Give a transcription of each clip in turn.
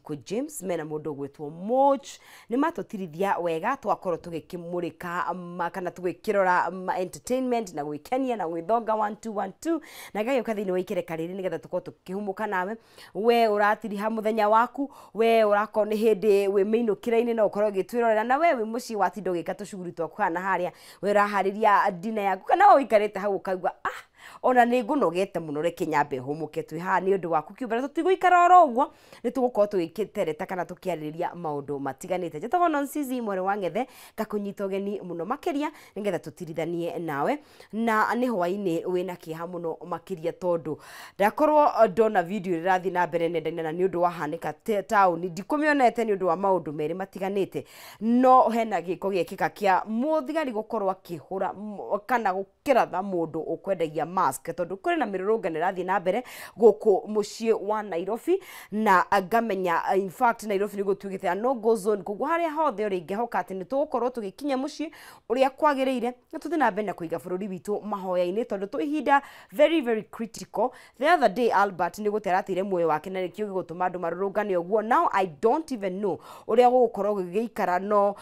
Wanjiku James mena mundu gwitwo Moch ni matutirithia wega twakorwo tugikimurika kana tugikirora entertainment na gwikenia na gwithonga 1212 na gagioka thiini wa ikereka riri nigetha tukorwo tukihumuka nawe we uratiriha muthenya waku we urako ni hindi we mainukira-ini na ukorwo gitwirorera na we muci watindo gika tucuguri twaku kana haria we urahariria dina yaku kana wikarite hau ukaigua ona ni ngunogete muno reke nyambe humuke twi ha ni undu waku kiumbera tutiguikara oro uguo ni tugukorwo twikitereta kana tukiariria maundu matiganite njetago Nonsizi mwere wa Ngethe gakunyita ugeni muno makiria nigetha tutirithanie nawe na ni hwaini wina kiha muno makiria tondu ndakorwo ndona video irathi na mbere nenda-ini na ni undu wahanika town ndikumionete ni undu wa maundu meri matiganite no hena giko giekika kia muthigari gukorwo akihura kana gukiratha mundu ukwendagia mask tondu kuri na mirurungano irathi na mbere guku mucii wa Nairobi na agamenya in fact Nairobi ni gutugite no go zone kugu haria hothe uri ngehoka ati ni tugukorwo tugikinya mucii uria kwagiriire na tuthi na mbere na kuiga bururi witu mahoya-ini tondu tu ihinda very critical. The other day Albert ni guteratire muoyo wake na nikio gigutuma andu marurungane uguo. Now I don't even know uria gukorwo gigiikara no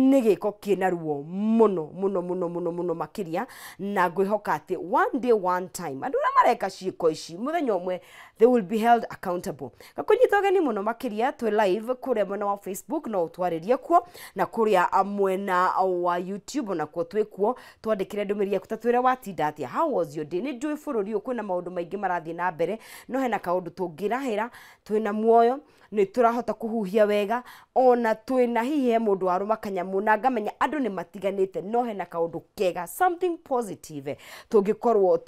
ni giko kina ruo muno makiria na ngwihoka ati one day one time andu mareka ciiko ici muthenya umwe they will be held accountable. Gakunyita ugeni muno makiria twi live kuria mwena wa Facebook no utwaririe kuo na kuria mwena wa YouTube na kuo twikuo twandikire ndumiri yaku tatwire watinda atia how was your day ni ndui bururi ukwina maundu maingi marathi na mbere no hena kaundu tungirahira twina muoyo ni turahota kuhuhia wega ona twina hihe mundu waruma kanyamu na ngamenya andu ni matiganite no hena kaundu kega something positive tungikorwo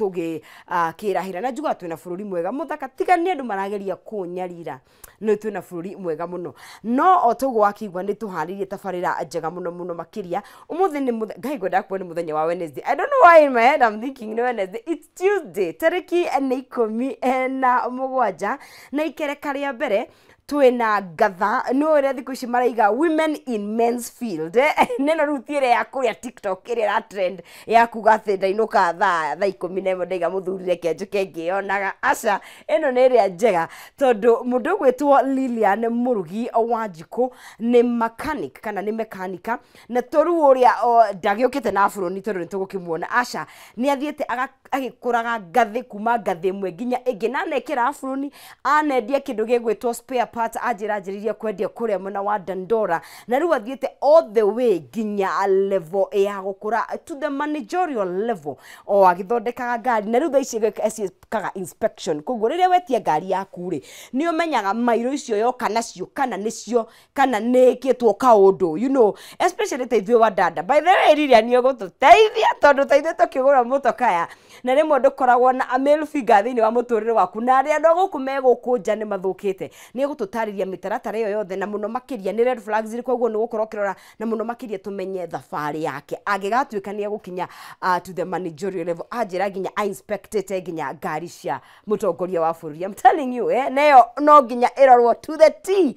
kirahira na njuga twina bururi mwega muthaka tigani andu marageria kunyarira no twina bururi mwega muno no otugo wakigwa ni tuharirie tabarira njega muno makiria umuthi ni ngai goda kwa ni muthenya wa Wednesday. I don't know why in my head I'm thinking no Wednesday, it's Tuesday tariki ni 17 na ikereka ria mbere twina gatha no ria thiku ici maraiga women in men's field neno rutire ya kuria TikTok iri ra trend ya kugathe ndainuka thaa 11 ndaiga muthurire kenjuke ngionaga aca eno ni ria njega tondu mundu gwitwo Lilian Murugi Wanjiku ni mechanic kana ni mekanika na toru uria ndagiukite na buruni tondu nitugukimuona aca ni athiete agikuraga ngathi kuma ngathi imwe nginya ingi na nekira buruni anendia kindu gigwitwo spare parts ajirajiriria kwendia kuria mwena wa Dandora na riu athiete all the way nginya level ya gukura to the managerial level o agithondekaga ngari na riu thaici kaga inspection koguo riria wetia ngari yaku ri ni umenyaga mairo icio yoka nacio kana nicio kana nikitwo kaundu you know especially taithio wa dada by the way riria ni gututeithia tondu taithio tukigura motokaya na rimwe ndukoragwo na amel figure thini wa muturire waku na ria ndo guku megukunja ni mathukite ni gututariria mitaratara iyo yothe na muno makiria ni red flags iri koguo ni gukorwo kirora na muno makiria tumenye thabari yake agigatuikania gukinya to the managerial level ajira ginya inspected ginya ngari cia mutongoria wa bururi. I'm telling you neyo no ginya irorwo to the T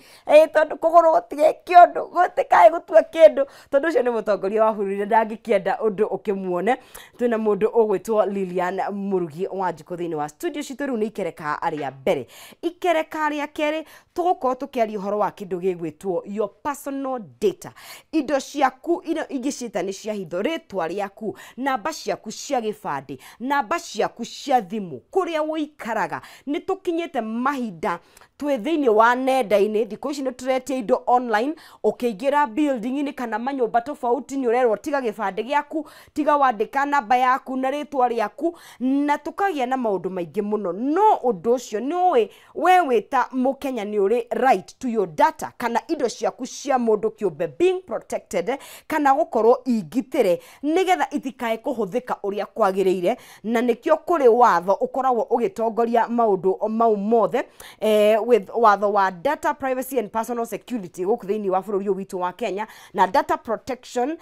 tondu kuguru gutige kiondu gutikae gutua kindu tondu ucio ni mutongoria wa bururi ndangikienda undu ukimuone. Twina mundu ugwitwo Lilian Murugi Wanjiku thini wa studio citu riu ni ikereka aria mbere ikereka aria keri tugukorwo tukiaria uhoro wa kindu gigwitwo your personal data indo ciaku ino ingicita ni cia hitho ritwa riaku namba ciaku cia gibandi namba ciaku cia thimu kuria uikaraga ni tukinyete mahinda twi thini wa nenda-ini thiku ici ni turetie indo online ukiingira building ni kana manyumba tofauti ni urerwo tiga gibandi giaku tiga wandika namba yaku na ritwa riaku na tukagia na maundu maingi muno no undu ucio ni we wita mukenya ni uri right to your data kana indo ciaku cia mundu kiumbe being protected kana gukorwo igitire nigetha itikae kuhuthika uria kwagiriire na nikio kuri watho ukoragwo ugitongoria maundu mau mothe with watho wa data privacy and personal security guku thini wa bururi witu wa Kenya na data protection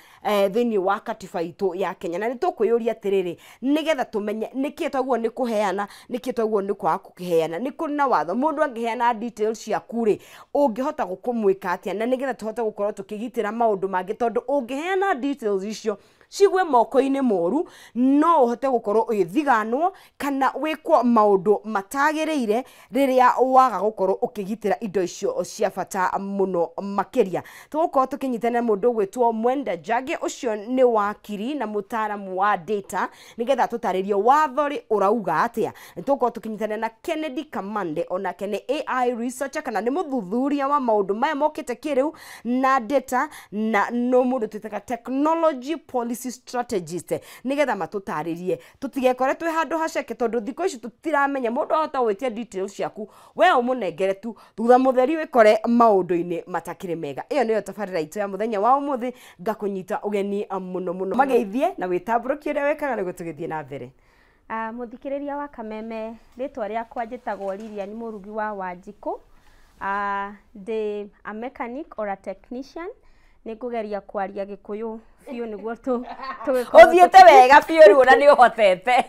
thini wa katiba itu ya Kenya na nitukwiyuria atiriri nigetha tumenye nikitagwo ni kuheana nikitagwo ni kwa kuheana ni kuna watho mundu angiheana details cia kuri ungihota gukumwika atia na nigetha tuhote gukorwo tukigitira maundu mangi tondu ungiheana details icio cigwe moko-inĩ moru no ũhote gũkorwo ũgĩthiganwo kana wĩkwo maũndũ matagĩrĩire rĩrĩa waga gũkorwo ũkĩgitĩra indo icio cia bata mũno makĩria. Tũgũkorwo tũkĩnyitanĩra mũndũ gwĩtwo Mwenda Njagi, ũcio nĩ wakiri na mũtaaramu wa data, nĩgetha tũtarĩrie watho ũrauga atĩa. Tũgũkorwo tũkĩnyitanĩra na Kennedy Kamande, onake nĩ AI researcher kana nĩ mũthuthuria wa maũndũ maya mokĩte kĩrĩu na data, na no mũndũ twĩtaga technology policy strategist, nĩgetha matũtarĩrie tũtigekore twĩ handũ haceke, tondũ thikũ ici tũtiramenya mũndũ ahota gwĩtia details ciaku we ũmũnengere tu thutha mũtheri wĩkore maũndũ-inĩ matakĩrĩ mega. Ĩyo nĩyo tabarĩra itũ ya mũthenya wa ũmũthĩ, ngakũnyita ũgeni mũno mageithie na wĩtambũrũkie ũrĩa wekaga nĩguo tũgĩthiĩ na mbere. Mũthikĩrĩria wa Kameme, rĩtwa rĩakwa njĩtagwo Lilian Mũrugi wa Wanjikũ. Ndĩ a mechanic or a technician. Nĩngũgeria kwaria Gĩkũyũ biũ nĩguo tũgĩkorwo ũthiĩte wega biũ rĩu na nĩ ũhotete.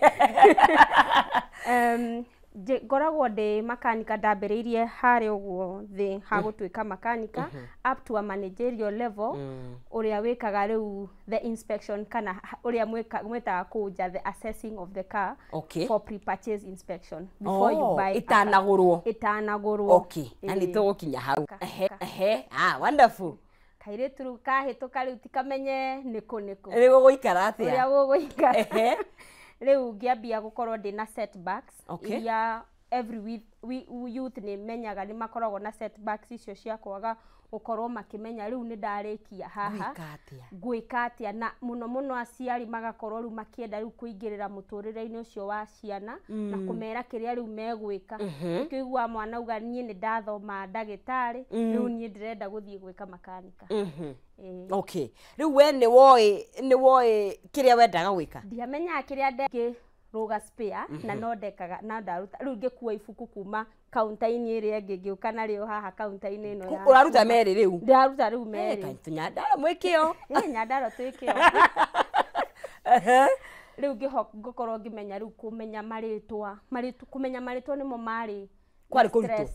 Ngoragwo ndĩ makanika, ndambĩrĩirie harĩ ũguo thĩ ha gũtuĩka makanika up to a managerial level, ũrĩa wĩkaga rĩu the inspection kana ũrĩa mwĩtaga kũnja the assessing of the car for pre-purchase inspection before you buy itanagũrwo. Okay, na nĩtũgũkinya hau. Wonderful. Kairĩtu rĩu kahĩtũka rĩu tikamenye nĩkũ rĩu gũgũikara atĩa ũrĩa gũgũikara. Rĩu ngĩambia gũkorwo ndĩ na setbacks iria every youth nĩ menyaga nĩ makoragwo na setbacks icio cia kwaga gũkorwo makĩmenya rĩu nĩ ndarĩkia haha gwĩka atĩa, na mũno aciari magakorwo rĩu makĩenda rĩu kũingĩrĩra mũtũrĩre-inĩ ũcio wa ciana na kũmera kĩrĩa rĩu megwĩka. Ũkĩigua mwana auga niĩ nĩ ndathoma ndagĩtarĩ, rĩu niĩ ndĩrenda gũthiĩ gwĩka makanika. Okay, rĩu we nĩ woĩ kĩrĩa wendaga gwĩka? Ndiamenyaga kĩrĩa ndekĩrũga spare na no ndekaga na ndaruta rĩu ngĩkua ibuku kuma kaunta-inĩ ĩrĩa ĩngĩ ngĩũka narĩo haha kaunta-inĩ ĩno ya ũraruta merĩ rĩu? Ndaruta rĩu merĩ. Nyandaro mwĩkĩo. Nyandaro twĩkĩo. Rĩu ngĩkorwo ngĩmenya rĩu kũmenya marĩtwa nĩmo marĩ kwarĩ kũritũ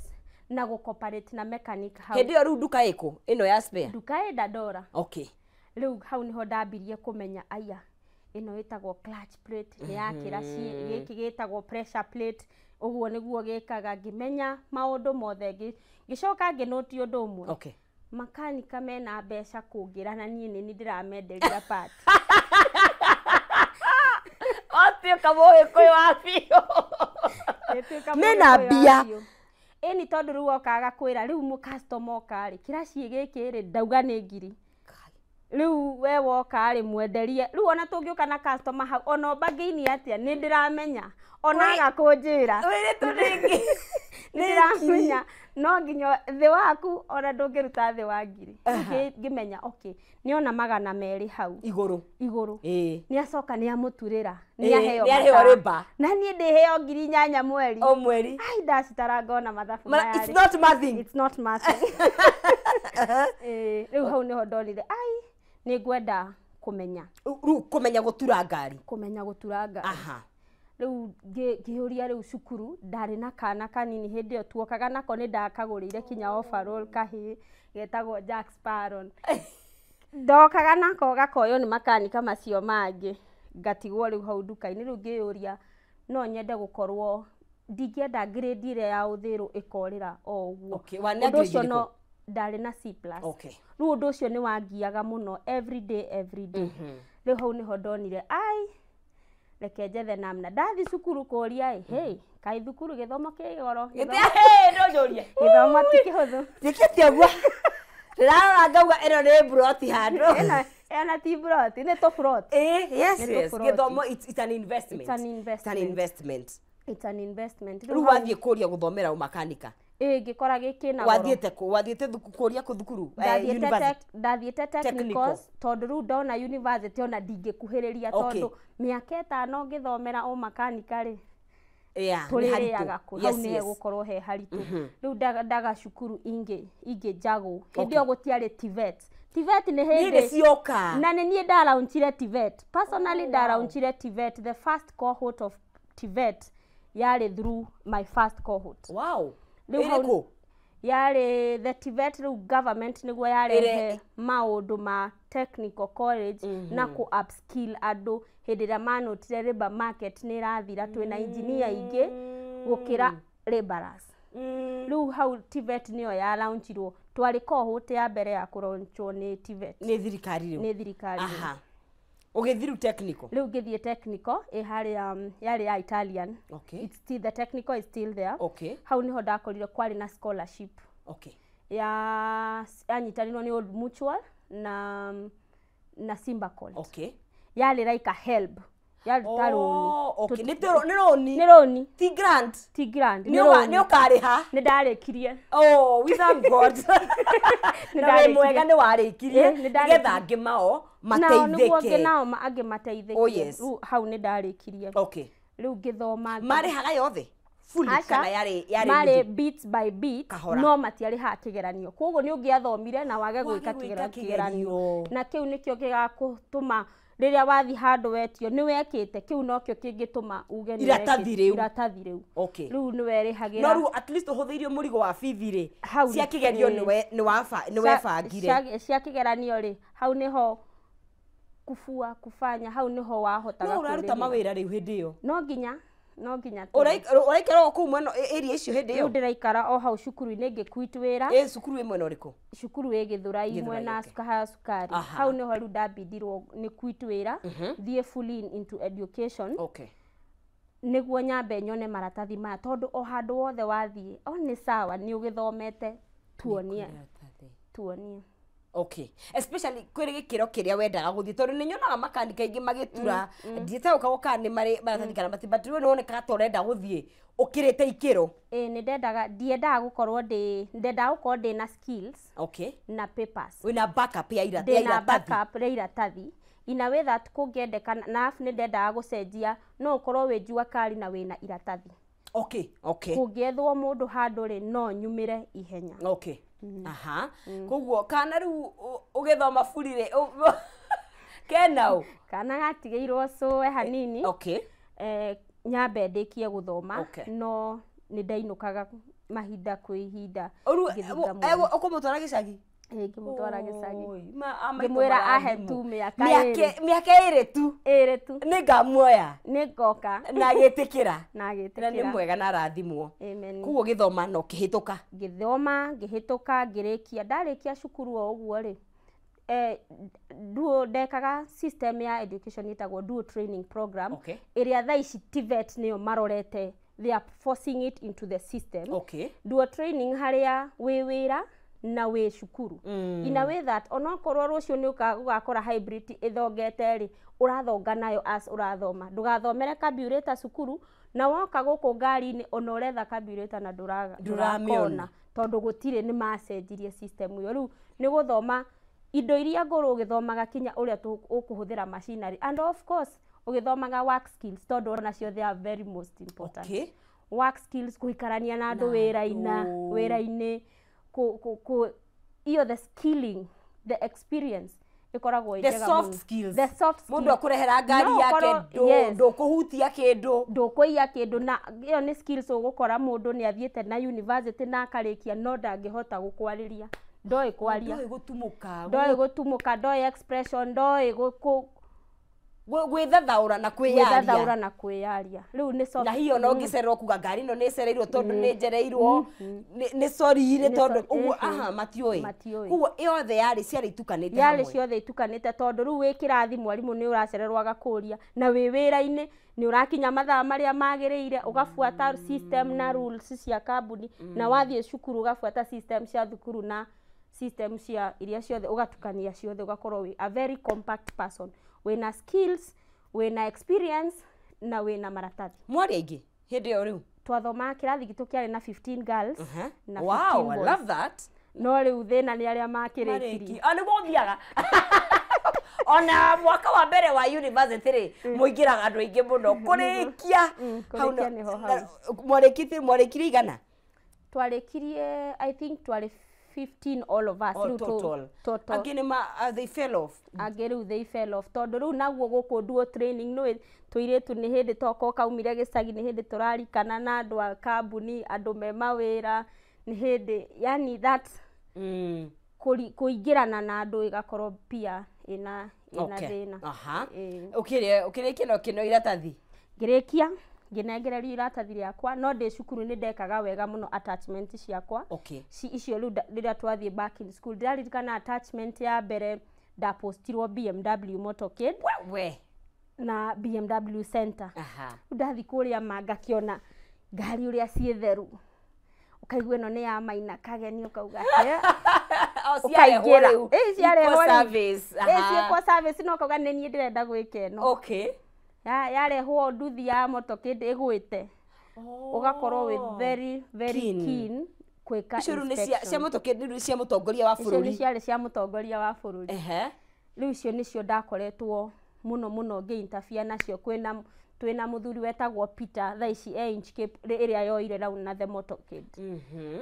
na gũcooperate na mechanic hau. Hĩndĩ ĩyo rĩu nduka ĩkũ ĩno ya spare? Nduka ĩ Dandora. Okay. Rĩu hau nĩho ndambirie kũmenya aya ĩno ĩtagwo clutch plate nĩ ya kĩraci, gĩkĩ gĩtagwo pressure plate, ũguo nĩguo gĩkaga, ngĩmenya maũndũ mothe. Ngĩcoka ngĩnoti ũndũ ũmwe. Okay. Makanika mena mbeca kũngĩra na niĩ nĩ ndĩramenderia part. Otuĩka mũgĩkũyũ wa biũ. Mena mbia. Ĩni tondũ rĩu okaga kwĩra rĩu mũcustomer oka-rĩ kĩraci gĩkĩ-rĩ ndauga nĩ ngiri. Rĩu we woka-rĩ mwenderie. Rĩu ona tũngĩũka na customer hau ona ũbangĩini atĩa nĩ ndĩramenya onaga kũnjĩra. Nĩndĩramenya no nginya thĩ waku ona ndũngĩruta thĩ wa ngiri. Ngĩmenya okay nĩona 200 hau igũrũ. Nĩacoka nĩamũturĩra nĩaheo riba na niĩ ndĩheo 8,000 mweri o mweri. Ai ndacitara ngona mathabu maya. It's not mathing. It's not mathing. Rĩu hau nĩho ndonire ai nĩngwenda kũmenya. Rĩu kũmenya gũtura ngari. Kũmenya gũtura ngari. Rĩu ngĩũria rĩu cukuru ndarĩ na kana kanini hĩndĩ ĩyo tuokaga nako nĩ ndakagũrĩire kinya overall kahĩ getagwo Jack Sparrow. Ndokaga nako gakoywo nĩ makanika macio mangĩ ngatigwo rĩu hau nduka-inĩ. Rĩu ngĩũria no nyende gũkorwo ndingĩenda grade ĩrĩa ya ũthĩrũ ĩkorĩra o ũguo. Ũndũ ũcio no ndarĩ na C+. Rĩu ũndũ ũcio nĩ wangiaga mũno every day. Rĩu hau nĩho ndonire ai reke njethe namna ndathi cukuru kũria hey kaĩ thukuru gĩthomo kĩ goro. Gĩthomo ti kĩhũthũ. Njĩkĩte ũguo. Rĩrarora ngauga ĩno nĩ broti handũ. Ena ti broti nĩ tũ broti. Yes. Gĩthomo it's an investment. It's an investment. Rĩu wathiĩ kũria gũthomera ũmakanika. Ngĩkora gĩkĩ na goro. Wathiĩte kũria thukuru ndathiĩte technicals tondũ rĩu ndona university ona ndingĩkuhĩrĩria tondũ mĩaka 5 ngĩthomera ũmakanika-rĩ tũrĩrĩaga kũ hau nĩ gũkorwo he haritũ. Rĩu ndaga cukuru ingĩ njagũ hĩndĩ ĩyo gũtiarĩ TVET. TVET nĩ hĩndĩ cioka na nĩ niĩ ndaraunchire TVET. Personally ndaraunchire TVET. The first cohort of TVET yarĩ through my first cohort. Wow. Rĩu yarĩ the TVET rĩu government nĩguo yarehe maũndũ ma technical college na ku upskill andũ hĩndĩ ĩrĩa manotire labor market nĩ ĩrathira twĩna engineer aingĩ gũkĩra laborers. Rĩu hau TVET nĩyo ya launchirwo, twarĩ cohort ya mbere ya kũlaunchwo nĩ TVET nĩ thirikari rĩu. nĩ thirikari. Aha, ũgĩthiĩ technical Rĩu ngĩthiĩ technical yarĩ ya Italian. Okay. It's still, the technical is still there. Okay. Hau niho ndakorire kwarĩ na scholarship Okay. yanyitanirwo nĩ Old Mutual na Simba College. Okay. Yarĩ like a help, yarĩ ta roni. Okay. Nĩ roni? Nĩ roni. Ti grant? Ti grant. Nĩ ũkarĩha? Nĩ ndarĩkirie. Oh, we thank God. Na wĩ mwega nĩ warĩkirie nĩgetha angĩ mao mateithĩke. Nĩguo angĩ mateithĩke. Oh yes. Rĩu hau nĩ ndarĩkirie. Okay. Rĩu ngĩthoma. Marĩhaga yothe? Fully kana yarĩ marĩ bit by bit Kahora. no matiarĩhaga kĩgeranio. Koguo nĩ ũngĩathomire na wage gwĩka kĩgeranio. Na kĩu nĩkĩo gĩgagũtũma rĩrĩa wathi handũ wetio nĩ wekĩte, kĩu nokĩo kĩngĩtũma uge nĩ iratathi rĩu. Okay. Rĩu nĩ werĩhagĩra. No rĩu at least ũhũthĩirio mũrigo wa bithi rĩ, cia kĩgerio nĩ webangire. Cia kĩgeranio rĩ, hau nĩho kufanya, hau nĩho wahotaga. No ũraruta mawĩra rĩu hĩndĩ ĩyo? No nginya ũraikara kũu mwena area icio hĩndĩ ĩyo? Rĩu ndĩraikara o hau cukuru-inĩ ngĩkuit wĩra. Cukuru ĩ mwena ũrĩkũ? Cukuru ĩ Gĩthũrai mwena Sukahaya Sukari. Hau nĩho rĩu ndambindirwo nĩ kuit wĩra thiĩ fully into education. Okay. Nĩguo nyambe nyone maratathi maya, tondũ o handũ wothe wathiĩ nĩ sawa nĩ ũgĩthomete tuonie. Okay. Especially kwĩrĩ gĩkĩro kĩrĩa wendaga gũthiĩ, tondũ nĩ nyonaga makanika aingĩ magĩtura ndiĩtaũka kana nĩ marĩ maratathi kana mati, but rĩu nĩ wonekaga ta ũrenda gũthiĩ ũkĩrĩte ikĩro. Ndiendaga gũkorwo ndĩ na skills. Okay. Na papers. Wĩna backup ya iratathi. Ndĩna backup ya iratathi. In a way that kũngĩendeka na nĩ ndendaga gũcenjia no ũkorwo wĩ njua kari na wĩna iratathi. Okay. Okay. Kũngĩethwo mũndũ handũ rĩ no nyumĩre ihenya. Okay. Aha. Koguo kana rĩu ũgĩthoma buri rĩ kenau kana gatigĩirwo cũe hanini. Okay. Nyambe ndĩkie gũthoma no nĩ ndainũkaga mahinda kwĩ ihinda. Ũkũmũtwara gĩcagi? Ngĩmũtwara gĩcagi. Ngĩmwĩra ahe tu mĩaka ĩrĩ tu. Nĩ ngamuoya. Nĩ ngoka. Na gĩtĩkĩra. Na nĩ mwega na arathimwo. Amen. Koguo gĩthoma no kĩhĩtũka. Ngĩthoma ngĩhĩtũka ngĩrĩkia, ndarĩkia cukuru o ũguo rĩ ndekaga system ya education ĩtagwo dual training program. Ĩrĩa thaa ici TVET nĩyo marorete, they are forcing it into the system. Dual training harĩa wĩ wĩra na wĩ cukuru. In a way that onokorwo rũciũ nĩ ũgakora hybrid ĩthongete rĩ ũrathonga nayo as ũrathoma. Ndũgathomere carburetor cukuru na woka gũkũ ngari-inĩ ona ũretha carburetor na ndũrakona tondũ gũtirĩ nĩ macenjirie system ĩyo. Rĩu nĩ gũthoma indo iria ngũrũ ũgĩthomaga kinya ũrĩa ũkũhũthĩra machinery, and of course ũgĩthomaga work skills tondũ onacio they are very most important. Work skills, gũikarania na andũ wĩra-inĩ, the skilling, the experience ikoragwo the soft skills. Mũndũ akũrehera ngari yake ndũkũhutia kĩndũ, ndũkũiya kĩndũ, na ĩyo nĩ skills ũgũkora mũndũ nĩ athiĩte na university na akarĩkia no ndangĩhota gũkwarĩria, ndoĩ kwaria, ndoĩ gũtumũka, ndoĩ expression, ndoĩ gwĩthathaũra na kwĩyaria. Rĩu nĩ soft. Na hiyo no ngĩcererwo kuga ngari ĩno nĩ ĩcereirwo tondũ nĩ njereirwo nĩ sorry tondũ ũguo matiũĩ. Koguo yothe ciarĩ itukanĩte hamwe. Yarĩ ciothe itukanĩte tondũ rĩu wĩ kĩrathi mwarimũ nĩ ũracererwo agakũria, na wĩ wĩra-inĩ nĩ ũrakinya mathaa marĩa magĩrĩire, ũgabuata system na rules cia kambuni, na wathiĩ cukuru ũgabuata system cia thukuru na system cia iria ciothe ũgatukania ciothe, ũgakorwo wĩ a very compact person wĩna skills, wĩna experience na wĩna maratathi. Mwarĩ aingĩ hĩndĩ ĩyo rĩu? Twathomaga kĩrathi gitũ kĩarĩ na 15 girls na 15 wow, boys. I love that. No rĩu thĩna nĩ arĩa makĩrĩkirie. Nĩguo ũthiaga ona mwaka wa mbere wa university rĩ mũingĩraga andũ aingĩ mũno kũrĩkia. Mwarĩkirie igana? Twarĩkirie I think twarĩ 15 all of us. Total. They fell off. They fell off. Tondũ rĩu naguo gũkũ dual training nĩ tũirĩtu nĩ hĩndĩ toka kaumire gĩcagi, nĩ hĩndĩ tũrarikana na andũ a kambuni, andũ me mawĩra, nĩ hĩndĩ yani that kũingĩrana na andũ ĩgakorwo pia ĩna thĩna. Aha. Ũkĩrĩkia kĩno iratathi? Ngĩrĩkia ngĩnengererio iratathi rĩakwa, no ndĩ cukuru nĩ ndekaga wega mũno attachment ciakwa. Icio rĩu rĩrĩa twathiĩ back in school ndĩraririkana attachment ya mbere ndapostirwo BMW motorcade na BMW Center. Ndathi kũrĩa ngakĩona ngari ũrĩa ciĩ theru, ukaigua ĩno nĩ ya Maina Kageni, ukauga ukaingĩra ciarehwo service ciĩkwo service no ukauga nĩ niĩ ndĩrenda gwĩka ĩno. Yarehwo nduthi ya motorcade ĩgwĩte, ugakorwo with very keen kwĩka inspection. Icio cia motorcade nĩ cia mũtongoria wa bũrũri? Icio nĩ cia mũtongoria wa bũrũri. Rĩu icio nĩcio ndakoretwo mũno ngĩ-interfere nacio. Twĩna mũthuri wetagwo Peter thaa ici Inch Cape ĩrĩa yoire round na the motorcade.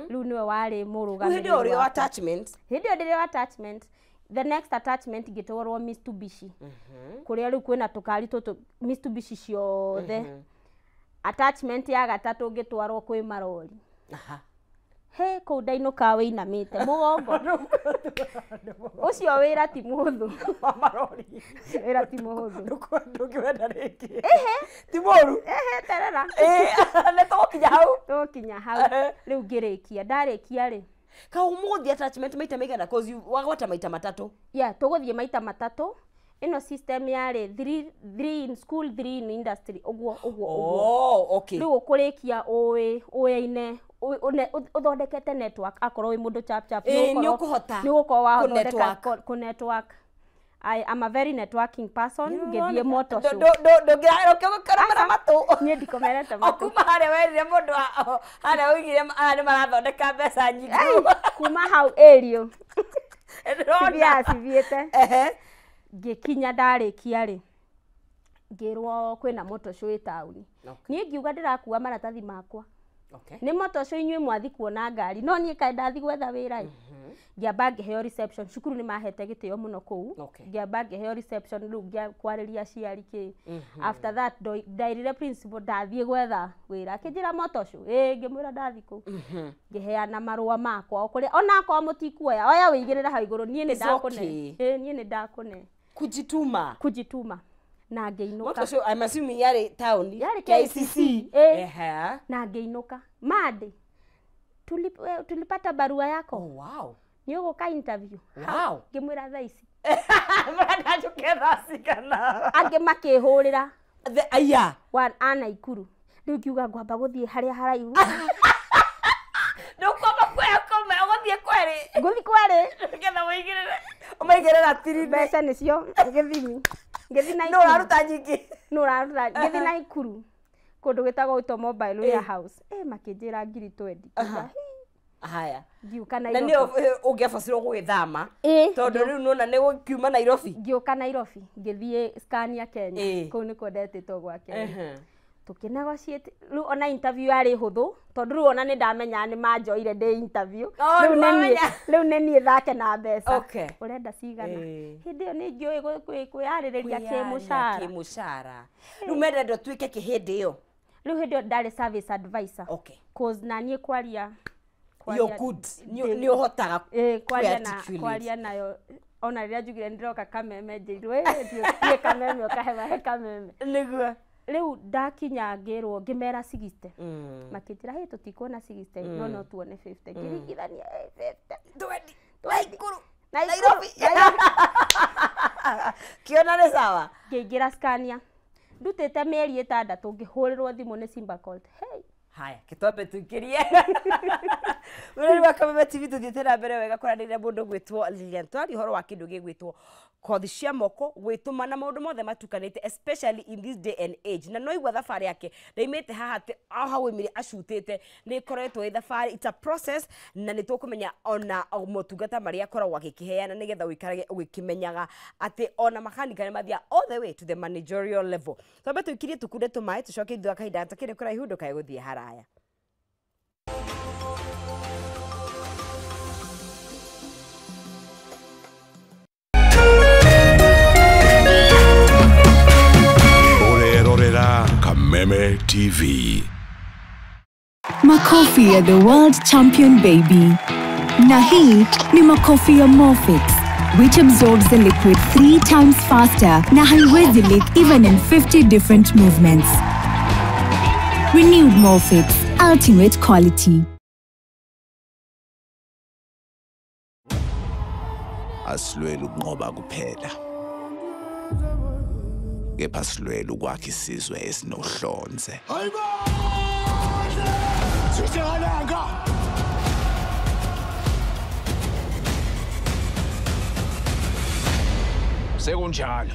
Rĩu nĩwe warĩ mũrũgamĩrĩri. Hĩndĩ ĩyo ũrĩ attachment? Hĩndĩ ĩyo ndĩrĩ attachment. The next attachment ngĩtwarwo Mitsubishi. Kũrĩa rĩu kwĩna tũkari tũtũ Mitsubishi ciothe. Attachment ya gatatũ ngĩtwarwo kwĩ marori. Kũu ndainũka wĩinamĩte mũgongo. Ũcio wĩra ti mũhũthũ. Wĩra ti mũhũthũ. Ndũkĩwenda rĩngĩ? Ti mũru? Terera. Nĩ tũgũkinya hau? Tũgũkinya hau. Rĩu ngĩrĩkia. Ndarĩkia rĩ, kaũmũthĩ attachment maita maigana? Cause wagwata maita matatũ. Tũgũthiĩ maita matatũ. Ĩno system yarĩ 3 in school 3 in industry. Ũguo. Rĩu ũkũrĩkia ũĩine uthondekete network akorwo wĩ mũndũ chap nĩ ũkũhota wathondeka ku network. I am a very networking person. Ngĩthiĩ motor show. Ndũngĩrarũkia gũkorwo matũ? Niĩ ndikomerete matũ. Kuma harĩa werire mũndũ harĩa ũigire nĩ marathondeka mbeca nyingĩ. Kuma hau area. Cithiĩte. Ngĩkinya ndarĩkia rĩ, ngĩrwo kwĩna motor show ĩ-taũni. Niĩ ngiuga ndĩrakua maratathi makwa. Nĩ motor show inyuĩ mwathi kuona ngari, no niĩ kaĩ ndathi gwetha wĩra. Ngĩamba ngĩheo reception. Cukuru nĩ mahete gĩtĩo mũno kũu. Ngĩamba ngĩheo reception, rĩu ngĩkwarĩria aciari kĩ. After that ndairire principal ndathiĩ gwetha wĩra. Akĩnjĩra motor show? Ngĩmwĩra ndathi kũu. Ngĩheana marũa makwa kũrĩa onakorwo mũtikuoya, oya wĩigĩrĩre hau igũrũ, niĩ nĩ ndakũne. Niĩ nĩ ndakũne. Kujituma. Na ngĩinũka. Motor show I'm assuming yarĩ taũni? Yarĩ KCC. Na ngĩinũka. Madi, tulipata barua yako. Wow. Nĩ ũgũka interview? Wow. Ngĩmwĩra thaa ici. Mũrenda njũke thaa cigana? Angĩ makĩhũrĩra. Aya. Naikuru. Rĩu ngiuga ngwamba gũthiĩ harĩa haraihu. Ndũkwamba kome ũgũthiĩ Kwere? Ngũthiĩ Kwere. Nĩgetha ũmaigĩrĩre ratiri. Mbeca nĩcio gĩthimi. Ngĩthiĩ Naikuru. Nũ ũraruta nyingĩ? Ngĩthiĩ Naikuru. Kũndũ gwĩtagwo automobile warehouse. Makĩnjĩra 20. Haya. Ngiuka Na Nairobi. nĩ ũngĩabacirwo gwĩthama? Tondũ rĩu nona nĩ gũkiuma Nairobi? Ngĩũka Nairobi. Ngĩthiĩ Scania Kenya. Kũu nĩkuo ndetĩtwo gwa Kenya. Tũkĩnegotiate. Rĩu ona interview yarĩ hũthũ. Tondũ rĩu ona nĩ ndamenya nĩ manjoire ndĩ interview. Rĩu nĩ niĩ thake na mbeca. Ũrenda cigana? Hĩndĩ ĩyo nĩ njũĩ kwĩyarĩrĩria kĩmũcara. Rĩu mendete ũtuĩke kĩ hĩndĩ ĩyo? Rĩu hĩndĩ ĩyo ndarĩ service advisor. Cause na niĩ kwaria you're good. Nĩ ũhotaga kwaria nayo. Ona rĩrĩa njugire ndĩroka Kameme njĩirwo thiĩ Kameme ũkahe Kameme. Nĩguo. Rĩu ndakinya ngĩrwo ngĩmera 60. Makĩnjĩra tũtikuona 60 no tuone 50. Ngĩringithania 50. Naikuru. Nairobi. Kĩona nĩ sawa. Ngĩingĩra Scania. Ndutĩte mĩeri 6 ngĩhũrĩrwo thimũ nĩ Simba Colt. Haya, kĩtombe tuikĩrie. Mũreri wa Kameme TV tuthiĩte na mbere wega kũranĩria mũndũ gwĩtwo Lilian. Twari ũhoro wa kĩndũ gĩgwĩtwo kothi cia moko, gwĩtũma na maũndũ mothe matukanĩte, especially in this day and age. Na no igua thabarĩ yake ndaimĩte haha atĩ hau ĩmĩrĩ acutĩte nĩ ĩkoretwo ĩ thabarĩ. It's a process na nĩ tũkũmenya ona motungata marĩa akoragwo agĩkĩheana nĩgetha ũikarage ũgĩkĩmenyaga atĩ ona makanika nĩ mathiaga all the way to the managerial level. Twambe tũikirie tũkunde tũmaĩ tũcoke ithuĩ kahinda takĩrĩ kũraihu ndũkae gũthiĩ haraya. Kameme TV. makofi ya the world champion baby. Na hii ni makofi ya Morphix, which absorbs the liquid 3 times faster na haiwezi leak even in 50 different movements. Renewed Morphix, ultimate quality. Asilwela ukunqoba kuphela, kepha silwela ukwakha isizwe esinohlonze. Sekunjalo.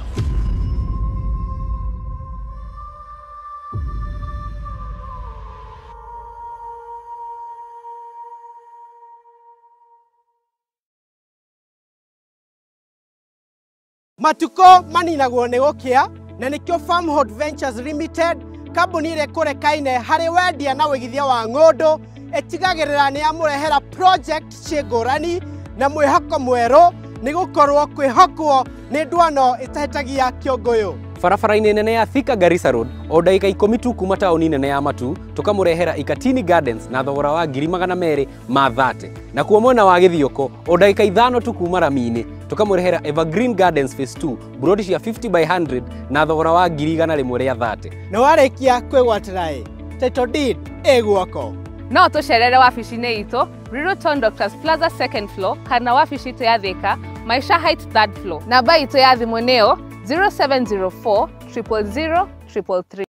Matuko maninagwo nĩ gũkĩa na nĩkĩo Farmhold Ventures Limited, kambuni ĩrĩa kũrekaine harĩ wendia na wĩigithia wa ng'ũndũ, ĩtigagĩrĩra nĩ yamũrehera project cingũrani na mwĩhoko mwerũ nĩ gũkorwo kwĩhokwo nĩ ndwano ĩtahĩtagia kĩũngũyũ. Barabara-inĩ nene ya Thika Garissa Road, o ndagĩka 10 tu kuma taũni nene ya Matu, tũkamũrehera Ikatini Gardens na thogora wa 230,000. Na kuo mwena wa Gĩthiũkũ, o ndagĩka 5 tu kuma Rami-inĩ, tũkamũrehera Evergreen Gardens Phase 2, burodi cia 50/100 na thogora wa 130,000. Na warĩkia kwĩgwatĩra title deed ĩguoko. No tũcerere wabici-inĩ itũ, Riruton Doctors Plaza 2nd floor, kana wabici itũ ya Thika, Maisha Heights 3rd floor. Namba itũ ya thimũ nĩyo 0704 000 333.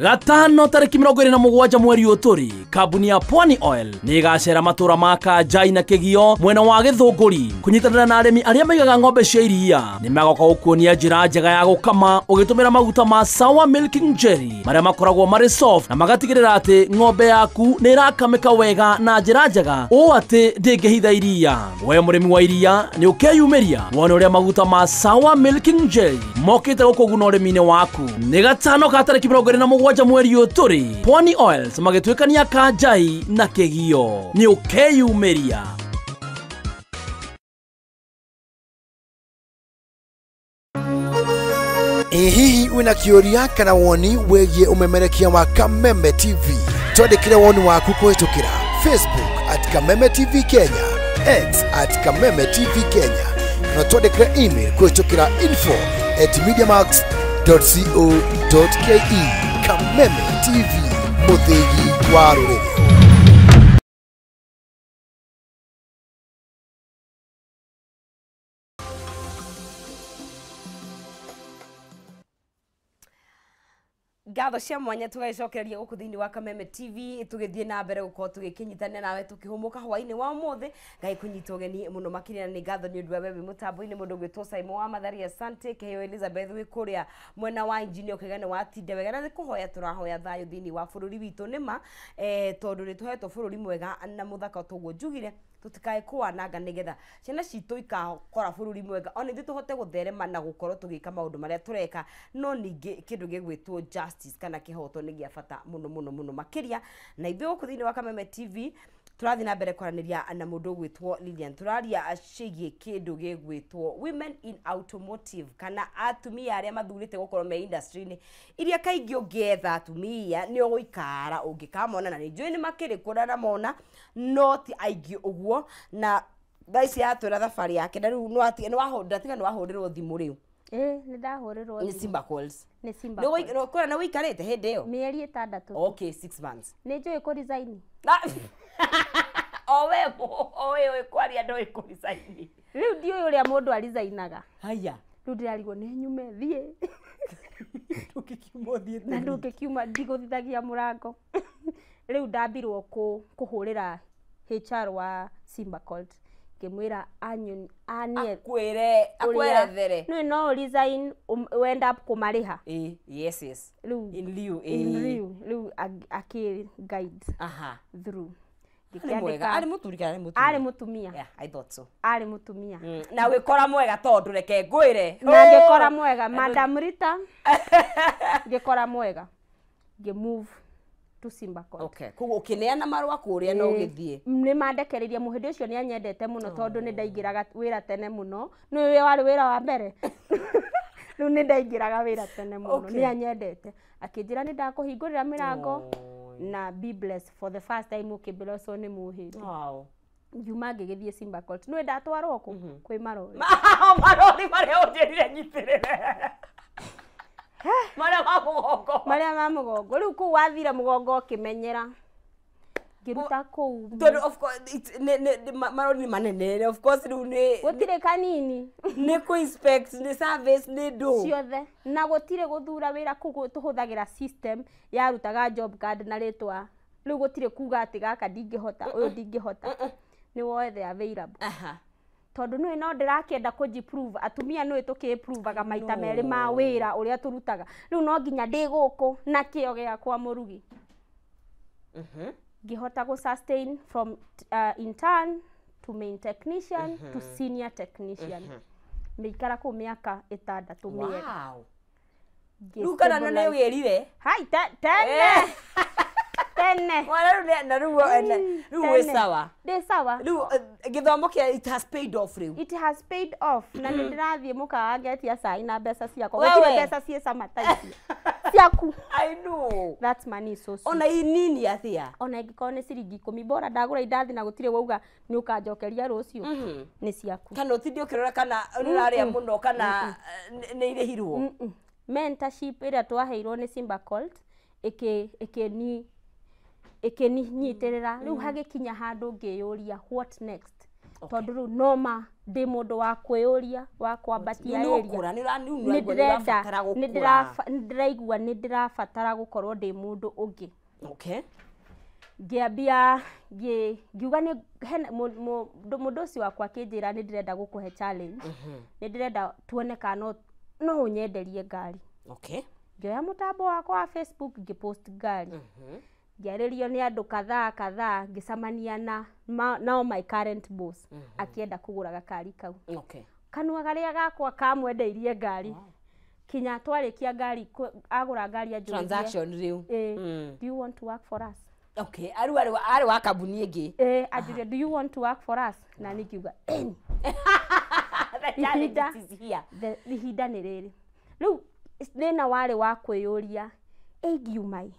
Gatano tariki 27 mweri ũtũri, kambuni ya Pwani Oil nĩ igacera matũra ma Kanjai na Kĩgio mwena wa Gĩthũngũri kũnyitanĩra na arĩmi arĩa maigaga ng'ombe cia iria. Nĩ magoka gũkuonia njĩra njega ya gũkama ũgĩtũmĩra maguta ma Sawa Milking Jelly marĩa makoragwo marĩ soft na magatigĩrĩra atĩ ng'ombe yaku nĩ ĩrakamĩka wega na njĩra njega ũũ atĩ ndĩngĩhitha iria. We mũrĩmi wa iria nĩ ũkeyumĩria wone ũrĩa maguta ma Sawa Milking Jelly mokĩte gũkũguna ũrĩmi-inĩ waku. Nĩ gatano ka tariki 27 mweri ũtũri, Pwani Oils magĩtuĩkania Kanjai na Kĩgio. Nĩ ũkeyumĩria. Hihi wĩna kĩũria kana woni wĩgiĩ ũmemerekia wa Kameme TV? Twandĩkĩre woni waku kũhĩtũkĩra Facebook @Kameme TV Kenya, X @Kameme TV Kenya, na twandĩkĩre email kũhĩtũkĩra info@mediamax.co.ke. Kameme TV, mũthĩgi wa rũrĩrĩ. Ngatho cia mwanya tũgaicokereria gũkũ thĩinĩ wa Kameme TV, tũgĩthiĩ na mbere gũkorwo tũgĩkĩnyitania nawe tũkĩhũmũka hwainĩ wa ũmũthĩ. Ngai kũnyita ũgeni mũno makĩria nĩ ngatho nĩ ũndũ wa wewe mũtambo-inĩ mũndũ gwĩtwo Simon wa Mathari, asante. Keheo Elizabeth wĩ kũrĩa mwena wa injini ũkĩgane wa tinde wega, na nĩ kũhoya tũrahoya thayũ thĩinĩ wa bũrũri witũ nĩma tondũ nĩ tũhetwo bũrũri mwega na mũthaka toguo njugire tutikae kwananga nigetha ciana citũ ikakora bũrũri mwega, ona ithuĩ tũhote gũtherema na gũkorwo tũgĩka maũndũ marĩa tũreka, no ningĩ kĩndũ gĩgwĩtwo justice kana kĩhoto nĩ gĩa bata mũno mũno mũno makĩria. Na ithuĩ gũkũ thĩinĩ wa Kameme TV tũrathiĩ na mbere kwaranĩria na mũndũ ũgwĩtwo Lilian, tũraria ciĩgiĩ kĩndũ gĩgwĩtwo women in automotive kana atumia arĩa mathurĩte gũkorwo me industry-inĩ iria kaingĩ ũngĩetha atumia nĩ ũgũikara ũngĩkamona, na nĩ njũĩ nĩ makĩrĩ kũrana mona no ti aingĩ ũguo. Na thaici yatwĩra thabarĩ yake na rĩu nĩ wahũrĩrwo thimũ rĩu. Nĩ ndahũrĩrwo Nĩ Simba Calls. Nĩ Simba Calls. Kũrĩa na wĩikarĩte hĩndĩ ĩyo? Mĩeri 6. Okay, 6 months. Nĩ njũĩ kũ resign. Owe kwaria ndũĩ kũ resign. Rĩu ndiũĩ ũrĩa mũndũ arisignaga. Haya. Rĩu ndĩrarigwo nĩ nyume thiĩ. Ndũngĩkiuma thiĩ. Na ndũngĩkiuma ndigũthithagia mũrango. Rĩu ndambirwo kũhũrĩra HR wa Simba Calls. Ngĩmwĩra akwerethere no resign wenda kũmarĩha. Yes. In lieu. Rĩu akĩ guide through. Arĩ mũtumia. Yeah, I thought so. Arĩ mũtumia. Na wĩkora mwega tondũ reke ngwĩre. Na ngĩkora mwega Madam Rita. Ngĩkora mwega. Ngĩ-move to Simba Calls. Okay. Koguo ũkĩneana marũa kũrĩa no ũgĩthiĩ. Nĩ mandekereirie mũhĩndĩ ũcio nĩ anyendete mũno tondũ nĩ ndaingĩraga wĩra tene mũno. Nĩ warĩ wĩra wa mbere. riu ni ndaingiraga wira tene muno Okay. ni anyendete akinjira ni ndakuhingurira mirango na be blessed for the first time ukibeleso ni muhindi Wow. Juma ngigithie Simba Court nwe ndatwarwo ku kwi marori Marori maria unjirire nyitirire. Maria ma mugongo. maria ma mugongo riu ku wathire mugongo ukimenyera ngiruta ku Of course marori ni manene. Of course riu ni gutire kanini ni ku inspect ni service ni do. ciothe na gutire guthura wira ku tuhuthagira system yarutaga job card na ritwa riu gutire kuga ati gaka ndingihota uyu ndingihota ni wothe available tondu nwe no ndirakenda kujiprove atumia nwe tukiprovaga maita meri ma wira uria turutaga riu no nginya ndi guku na kio giakwa murugi ngihota gu sustain from intern to main technician to senior technician meikara ku miaka 6 miega Wow. Riu kana no ni wirire. hai tene tene Mwana na riu we sawa. ndi sawa Riu githomo kia it has paid off riu. it has paid off na nä ndä rathiä må kaga ngetia cai na mbeca ciakwa Wewe. gutire mbeca ciä cama taici ciaku I know. that's money so sweet. Ona inini athia. ona ingĩkorwo nĩ ciringi 10 bora ndagũra indathi na gũtirĩ wauga nĩ ũkanjokeria rũciũ nĩ ciaku Kana utindi ukirora kana uraria muno kana ni irihirwo. mentorship ĩrĩa twaheirwo nĩ Simba Colt ĩkĩnyitirĩra rĩu hagĩkinya handũ ngĩyũria what next tondũ rĩu noma ndĩ mũndũ wa kwĩyũria wa kwambatia area nĩ ndĩraigua nĩ ndĩrabatara gũkorwo ndĩ mũndũ ũngĩ Okay. ngĩambia ngiuga nĩ mũndũ ũcio wakwa akĩnjĩra nĩ ndĩrenda gũkũhe challenge nĩ ndĩrenda tuone kana no ũnyenderie ngari. Okay. Ngĩoya mũtambo wakwa wa Facebook ngĩpost ngari ngĩarĩrio nĩ andũ kadhaa ngĩcamania na my current boss akienda kũgũra gakari kau. Okay. Kanua garĩa gakwa kamwendeirie ngari kinya twarĩkia ngari agũra ngari ajũrie Transaction riu. Do you want to work for us? Okay. Ari wa kambuni ĩngĩ. Ajũrie do you want to work for us? Na nikiuga The challenge is here. ihinda nĩ rĩrĩ rĩu thĩna warĩ wa kwĩyũria ĩngiumai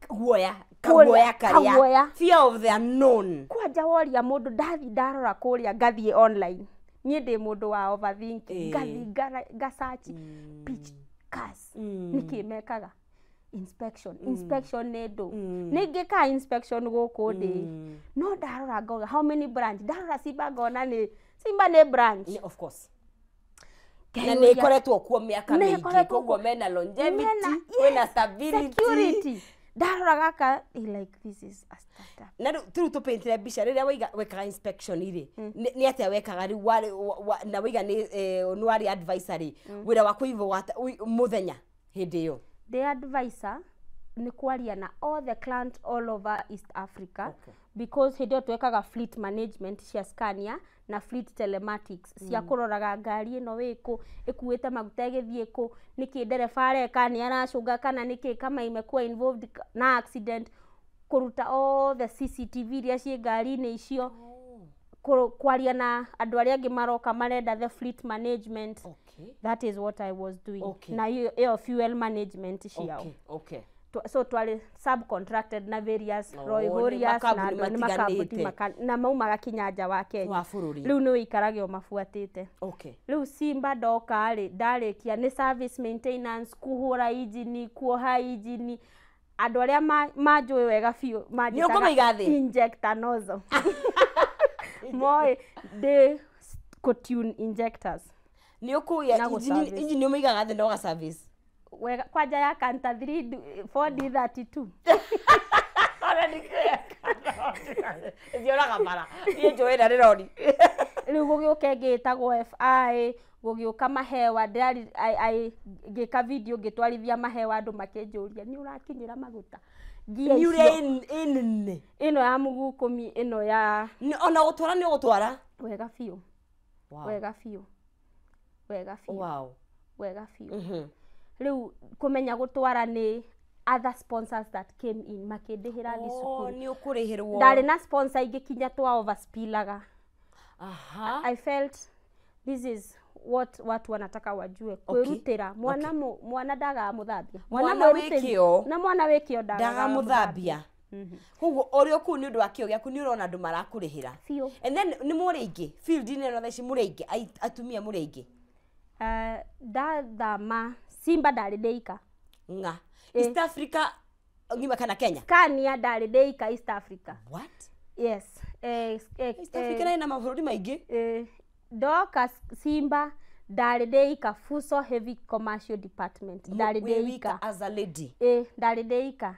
guoya kaguoya fear of the unknown kwanja woria mũndũ ndathi ndarora kũrĩa ngathiĩ online niĩ ndĩ mũndũ wa overthinking ngathi gasearch pitch cars nĩkĩ mekaga inspection nĩ ndũ nĩngĩka inspection gũkũ ndĩ no ndarora ngoga how many branch ndarora Simba ngona nĩ Simba nĩ branch of course na nĩ ikoretwo kuo mĩaka mĩingĩ koguo mena longevity wena stability ndarora gaka like this is a startup na rĩu tũpaintire mbica rĩrĩa wekaga inspection irĩ nĩ atĩa wekaga rĩu na wĩiga nĩ warĩ advisory wĩra waku mũthenya hĩndĩ ĩyo the advisor nĩ kwaria na all the clients all over East Africa because hĩndĩ ĩyo twekaga fleet management cia Scania na fleet telematics cia kũroraga ngari ĩno wĩkũ ĩkuĩte maguta ĩgĩthiĩ kũ nĩkĩ ndereba areka nĩ aracũnga kana nĩkĩ kama imekuwa involved na accident kũruta all the CCTV iria ciĩ ngari-inĩ icio kwaria na andũ arĩa angĩ maroka marenda the fleet management. That is what I was doing. Na hiyo fuel management ciao. Okay. So twali subcontracted na various Roy Warriors na makambuni na maumaga kinyanja wa Kenya. Riu nĩ wĩikarage ũmabuatĩte. Okay. Riu Simba ndoka ndarĩkia nĩ service maintenance kuhũra injini kuoha injini andũ arĩa manjũĩ wega biũ manjĩtaga injector nozzle. Moi de tune injectors. Nĩ ũkũya injini ũmĩigaga thĩ na service. Wega kwanja ya kanta 4D32 Zionaga mara niĩ njũĩ na rĩrori rĩu gũgĩũka ngĩtagwo FI gũgĩũka mahewa ngĩka video ngĩtwarithia mahewa andũ makĩnjũria nĩ ũrakinyĩra maguta ĩno ya mũgukũmi ĩno ya ona gũtwara nĩ ũgũtwara wega biũ wega biũ wega biũ wow wega biũ riu kumenya gutwara ni other sponsors that came in makindihira thi cukuru ni ukurihirwo ndari na sponsor ingikinya twa overspillaga I felt this is what watu wanataka wajue kwirutira mwana ndaga muthambia mwana wikio na mwana wikio ndaga muthambia koguo ori oku ni undu wa kio gyaku ni urona andu marakurihira and then ni muri ingi field ni no thaici muri ingi atumia muri ingi thama Simba ndari ndeika nga East Africa ngima kana Kenya Kania ndari ndeika East Africa. What? Yes. East Africa na mabũrũri maingĩ Doka Simba ndari ndeika Fuso Heavy Commercial Department ndari ndeika as a lady ndari ndeika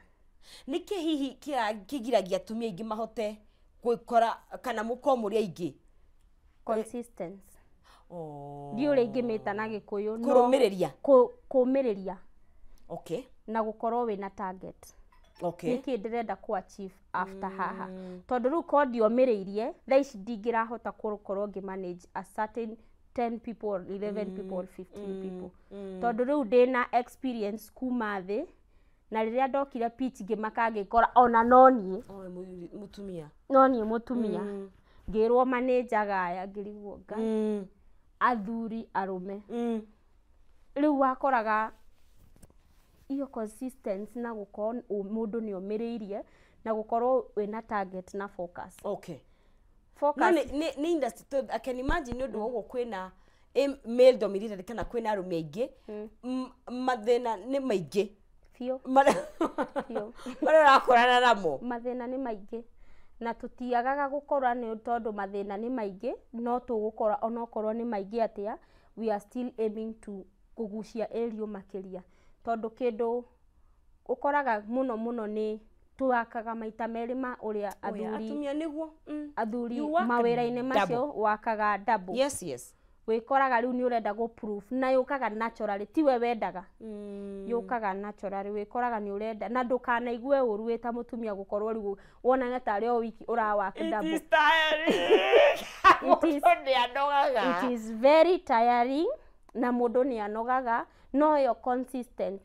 niki hihi kigiragia atumia ingi mahote gwikora kana mukomuria ingi consistency ndiure ingi meta na gikuyu no kumiriria okay na gukorwo wina target okay niki ndirenda ku achieve after haha tondu ru kodi omiriirie thaici ndingirahota kurukorwo ngimanage a certain 10 people 11 people 15 people tondu ru ndina experience kuma thi na riria ndokire pitch ngimaka ngikora ona noni mutumia ngirwo manager gaya ngirigwo nga athuri arume riu wakoraga iyo consistency na gukorwo mundu ni omiriirie na gukorwo wina target na focus focus ni industry I can imagine no do ugo kwina male dominated kana kwina arume aingi mathina ni maingi fio rakorana namo mathina ni maingi na tutiagaga gukora ni tondu mathina ni maingi no tugukora onokorwo ni maingi atia we are still aiming to kugucia area makiria tondu kindu ukoraga muno ni tuakaga maita meri ma uria atumia niguo athuri mawira-ini macio wakaga double yes wikoraga riu ni urenda go proof na yukaga naturally tiwe wendaga yukaga naturally wikoraga ni urenda na ndukanaigwe uru wita mutumia gukorwo riu wona tari o wiki urawaka double it is very tiring na mundu ni anogaga no yo consistent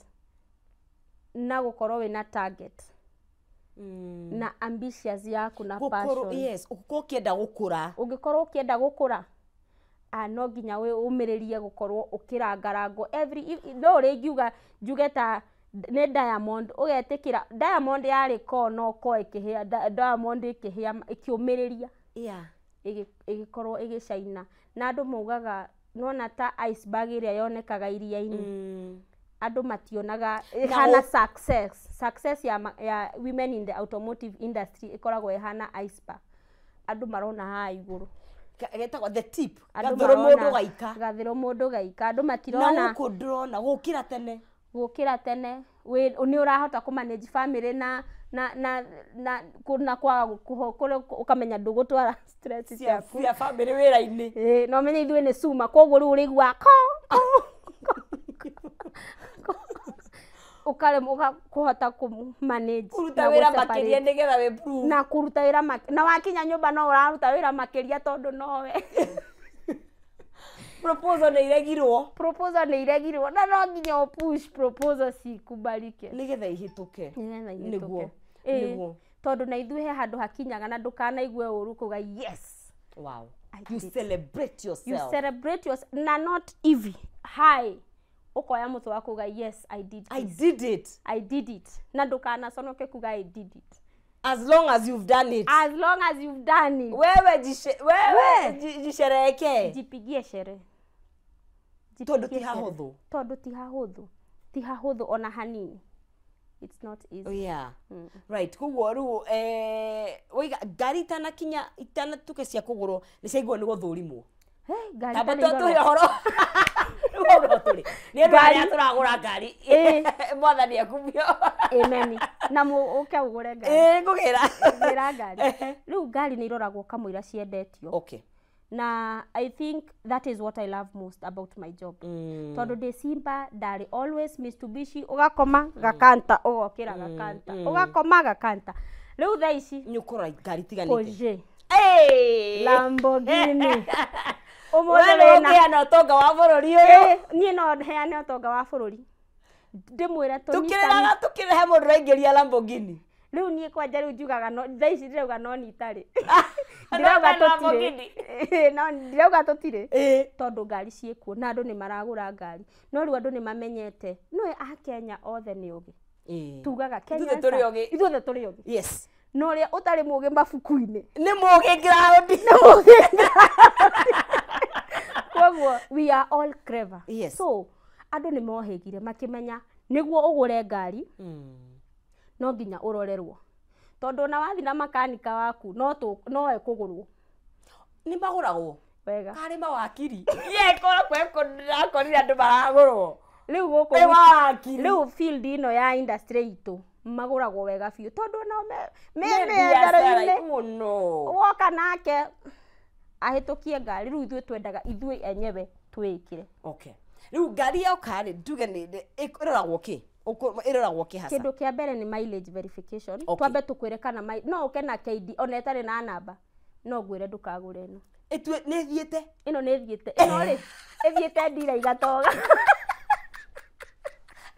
na gukorwo wina target na ambitious yaku na passion yes ukienda gukura ungikorwo ukienda gukura no nginya we umiririe gukorwo ukirangarango every no ringiuga njugeta ni Diamond ugetikira Diamond yari ko no ko ikihia Diamond ikihia ikiumiriria igikorwo igicaina na andu mugaga nona ta iceberg iria yonekaga iria-ini andu mationaga hana success ya women in the automotive industry ikoragwo ehana iceberg andu marona ha iguru getagwo the tip gathiro mundu gaika andu matirona na guku ndrona gukira tene we ni urahota ku manage family na kwa ukamenya ndugutwara stress ya family wira-ini no menye ithuĩ ni suma koguo riu urigwa ukale kuhota ku manage kuruta wira makiria nigetha we prove na kuruta wira na wakinya nyumba no uraruta wira makiria tondu nowe proposal ni iregirwo na no nginya o push proposal cikubalike nigetha ihituke niguo tondu na ithuĩ he handu hakinyaga na ndukanaigwe uru kuga yes wow you celebrate yourself na not easy high ukoya mutu wa kuga yes I did it na ndukana sonoke kuga I did it as long as you've done it wewe jishereke jipigie shere tondu ti hahuthu ona hanini it's not easy right kuguo riu wiga ngari itana tuke cia kuguru ni ciaigwo ni guthurimwo ngari horo ni ngari aturagura ngari mwathani akumio amen na uke ugure ngari ngugira ngari riu ngari ni iroragwo kamwira ciendetio na I think that is what I love most about my job tondu de Simba ndari always Mitsubishi ugakoma gakanta ugokira gakanta ugakoma gakanta riu thaa ici nyukura ngari tiganite Lamborghini wewe ukiana utonga wa bururi uyu nie no heane utonga wa bururi ndimwira tukirehe mundu raingiria Lamborghini riu nie kwanja riu njugaga no thaa ici ndirauga no nitari ndirauga tutire no ndirauga tutire tondu ngari ciekuo na andu ni maragura ngari no riu andu ni mamenyete no a Kenya othe ni ugi tugaga Kenya ithuothe turi ugi yes no ria utari mugi mabuku-ini ni mugi ground koguo we are all clever yes so andu ni mohegire makimenya niguo ugure ngari no nginya urorerwo tondu na wathi na makanika waku no ekugurwo ni maguragwo wega kari mawakiri ye kora ndakorire andu maragurwo riu guku wakiri riu field ino ya industry itu maguragwo wega biu tondu no me no woka nake ahitukie ngari riu ithuĩ twendaga ithuĩ enyewe twĩkire okay riu ngari ya ukari nduge ni iroragwo ki iroragwo ki hasa kindu kia mbere ni mileage verification twambe tukwire kana no ukena KD ona etari na namba no ngwire ndukagure ino itwe ni thiete ino ni thiete ino ri ithiete ndira igatoga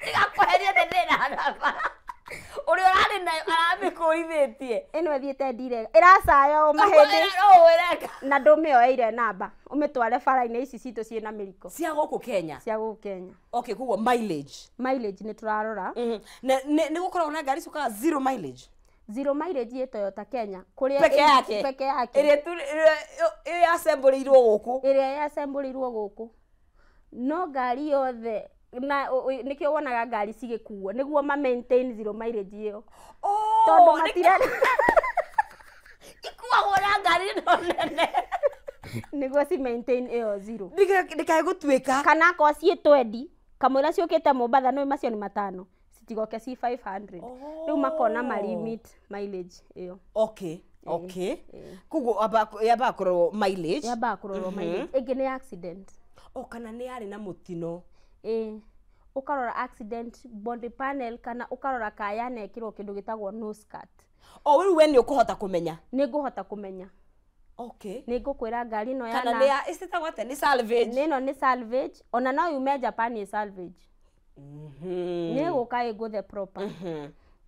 igakweheria ndena namba uri urari na aramikurithitie ino ithiete ndira iracaya o mahindi na ndumioeire namba umitware bara-ini ici citu ciina miriko cia guku Kenya okay kuguo mileage ni turarora ni gukorwo na ngari cukaga zero mileage ye Toyota Kenya kuria peke yake iri assembleirwo guku no ngari yothe na nikio wonaga ngari cigikuo niguo ma maintain zero mileage iyo tondu matira ikuagwo na ngari no nene niguo ci maintain iyo zero ndikae gutwika kana ko ci 20 kamwira ciukite Mombasa no macio ni 5 citigoke ci 500 riu makona ma limit mileage iyo okay kuguo yaba kurorwo mileage ingi ni accident kana ni ari na mutino ukarora accident body panel kana ukarora kaya nekirwo kindu gitagwo nose cut riu we ni ukuhota kumenya ni nguhota kumenya okay ni ngukwira ngari no yana kana ni istagwo ni salvage no ni salvage ona no yume Japan ni salvage ni gukai go the proper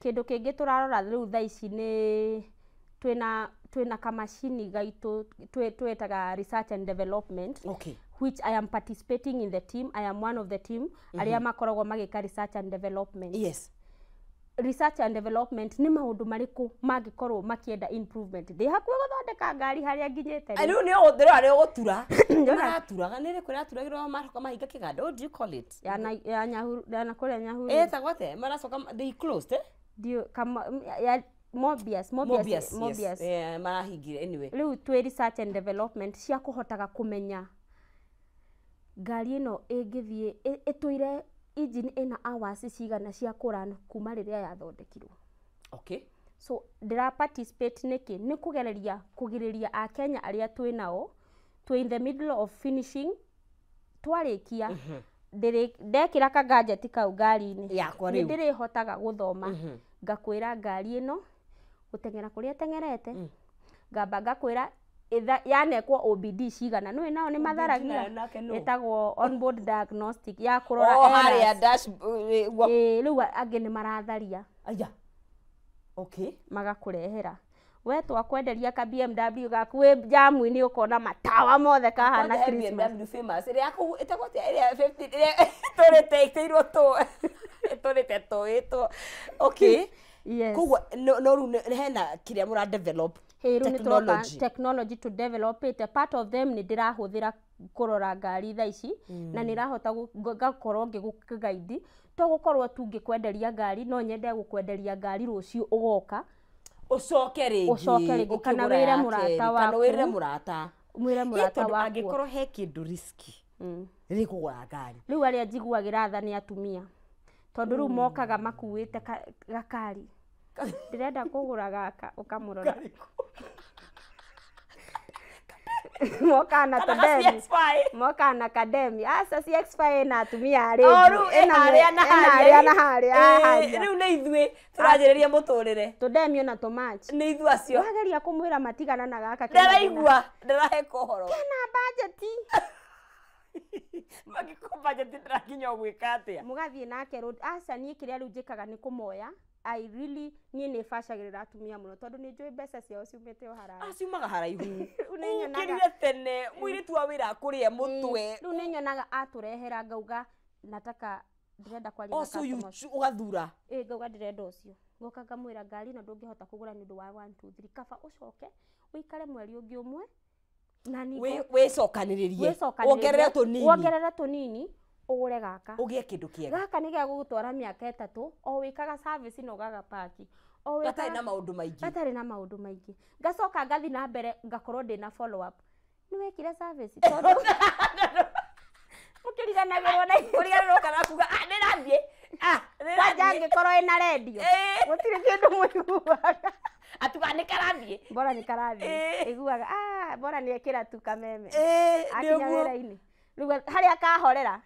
kindu kingi turarora riu tha ici ni twina kamashini gaitu twetaga research and development which I am participating in the team. I am one of the team aria makoragwo magika research and development. Yes. Research and development ni maundu mariku magikorwo makienda improvement. They hakuwa guthondeka ngari haria nginyete. Riu ni uthiro ari gutura. Maraturaga ni riku raturagirwo maroka mahinga kiganda. What do you call it? Ya nyahuru na kule nyahuru. Tagote maracoka they closed Dio kama ya Mobius. Yeah, marahingire anyway. Riu twi research and development cia kuhotaga kumenya ngari ino ingithie itwire engine ina hours cigana cia kurana kuma riria yathondekirwo. Okay. So ndira participate niki ni kugiriria a Kenya aria twi nao twi in the middle of finishing twarikia ndekira ka gadget kau ngari-ini yakwa riu ndiri hotaga guthoma ngakwira ngari ino gutengera kuria tengerete ngamba ngakwira yanekwo OBD cigana no nao ni matharagia etagwo onboard diagnostic ya kurora haria dash riu angi ni maratharia okay magakurehera we twakwenderia ka BMW gaku we jamu ni ukona matawa mothe kahana Christmas BMW famous iri yako etagwo iri 50 torete iteirwo to okay yes kuguo no ru hena kiria mura develop technology to develop it. A part of them ni ndirahuthira kurora ngari tha ici na nirahota gakorwo ngiguguide to gukorwo tu ngikwenderia ngari no nyende gukwenderia ngari rucio ugoka ucoke ringi kana wire murata waku wire murata waku angikorwo he kindu riski ri kugura ngari riu aria njiguagira tha ni atumia tondu riu mokaga makuite gakari ndirenda kugura gaka ukamurora moka na academy asa CX5 na atumia ari ena haria riu ni ithui turajiriria muturire tudemio na tomatch ni ithu acio wageria kumwira matigana na gaka ndaraigua ndarahe kohoro kena budget magiko budget ndirakinya gwika atia mugathie nake road asa ni kiria riu njikaga ni kumoya I really nie bacagĩrĩra atumia mũno tondu nĩ njũĩ mbeca ciao ciumĩte o haraya. Ciumaga haraihu. Unenyonaga Ukirire tene mwiritu wa wira kuria mutwe. Rĩu nĩ nyonaga atũrehera ngauga nataka ndĩrenda kwaria na customers. Ugathura. Ngauga ndĩrenda ũcio. Ngoka ngamwĩra ngari na ndũngĩhota kũgũra nĩ ũndũ wa 1 2 3 kaba ũcoke ũikare mweri ũngĩ ũmwe na nĩ wĩcokanĩrĩrie. Wongerere tũnini ũgũre gaka. Ũgĩe kĩndũ kĩega. Gaka nĩ gĩa gũgũtwara mĩaka 3 o wĩkaga service na ũgaga paki. Gatarĩ na maũndũ maingĩ. Gatarĩ na maũndũ maingĩ. Ngacoka ngathi na mbere ngakorwo ndĩ na follow up. Nĩ wekire service tondu mũkĩriganagĩrwo na ũriganĩrwo kana kuga ndĩrathiĩ. Kwanja angĩkorwo ĩna radio. Gũtirĩ kĩndũ mũiguaga. Atuga nĩ karathiĩ. Bora nĩ karathiĩ. Iguaga bora nĩ ekĩra tu kameme. Akinya wĩra-inĩ. Rĩu harĩa kahorera.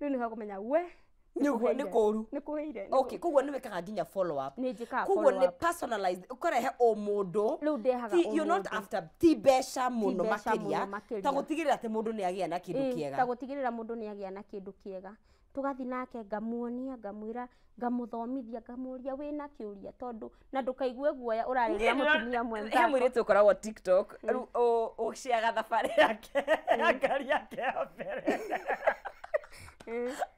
Rĩu nĩ kũmenya we Nyugo nĩ kũru. Nĩ kũhĩire. Okay, koguo nĩ wekaga nginya follow up. Nĩ njĩkaga follow up. Koguo nĩ personalized. Ũkarehe o mũndũ. Rĩu ndehaga o mũndũ. You're not after mbeca mũno makĩria. Ta gũtigĩrĩra atĩ mũndũ nĩ agĩa na kĩndũ kĩega. Ta gũtigĩrĩra mũndũ nĩ agĩa na kĩndũ kĩega. Tugathi nake ngamuonia ngamwĩra ngamuthomithia ngamuria wĩna kĩũria tondu na ndũkaigue guoya ũrarĩrĩra mũtumia mwenzako. He mwĩrĩtu ũkoragwo TikTok ũciaga thabarĩ yake ngari yake ya mbere.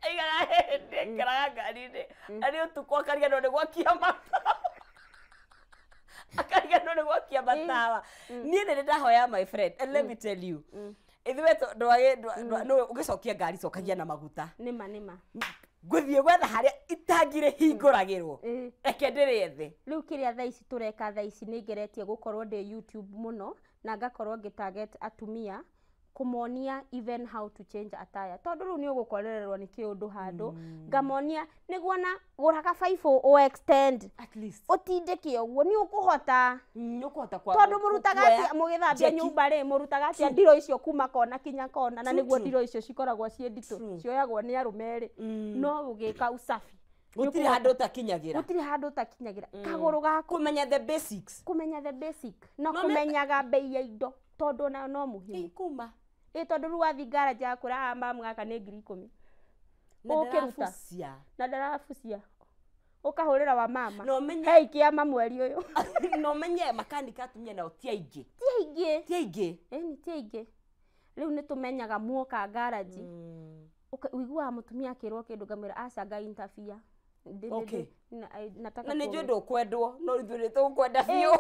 Aigaga hĩndĩ ngaraga ngari-inĩ na nĩ ũtukũ akariganĩrwo nĩ gwakia matawa. Akariganĩrwo nĩ gwakia matawa. Niĩ nĩ ndahoya my friend and let me tell you. Ithuĩ no ũgĩcokia ngari cokagia na maguta. Nĩma. Ngũthiĩ gwetha harĩa itangire hingũragĩrwo. Reke ndĩrĩe thĩ. Rĩu kĩrĩa thaa ici tũreka thaa ici nĩ ngeretie gũkorwo ndĩ YouTube mũno na ngakorwo ngĩtarget atumia kũmonia even how to change attire. Tondu rĩu nĩ ũgũkorererwo nĩ kĩũndũ handũ. Ngamonia nĩguo na gũraga baibũ o extend. At least. Ũtindĩke ũguo nĩ ũkũhota. Nĩ ũkũhota kwa. Tondu mũrutaga atĩa mũgĩthambia nyũmba rĩ mũrutaga atĩa ndiro icio kuma kona kinya kona na nĩguo ndiro icio cikoragwo ciĩ nditũ. Cioyagwo nĩ arũme rĩ. No ũgĩka usafi. Gũtirĩ handũ ũtakinyagĩra. Gũtirĩ handũ ũtakinyagĩra. Kagũrũ gaku. Kũmenya the basics. Kũmenya the basic. Na kũmenyaga bei ya indo. Tondu na no mũhimu. Kuma. Tondu rĩu wathi garage yakũra mamu gaka nĩ 10,000. Ũkĩruta. Na ndarabucia. Ũkahũrĩra wa mama. Hei kĩama mweri ũyũ. No menye makanika atumia nao ti aingĩ. Ti aingĩ. Ni ti aingĩ. Rĩu nĩ tũmenyaga muoka garage. Ũiguaga mũtumia akĩrwo kĩndũ ngamwĩra aca interfere. Okay. Nataka. Na nĩ njũĩ ndũkwendwo no ithuĩ nĩ tũkwenda biũ.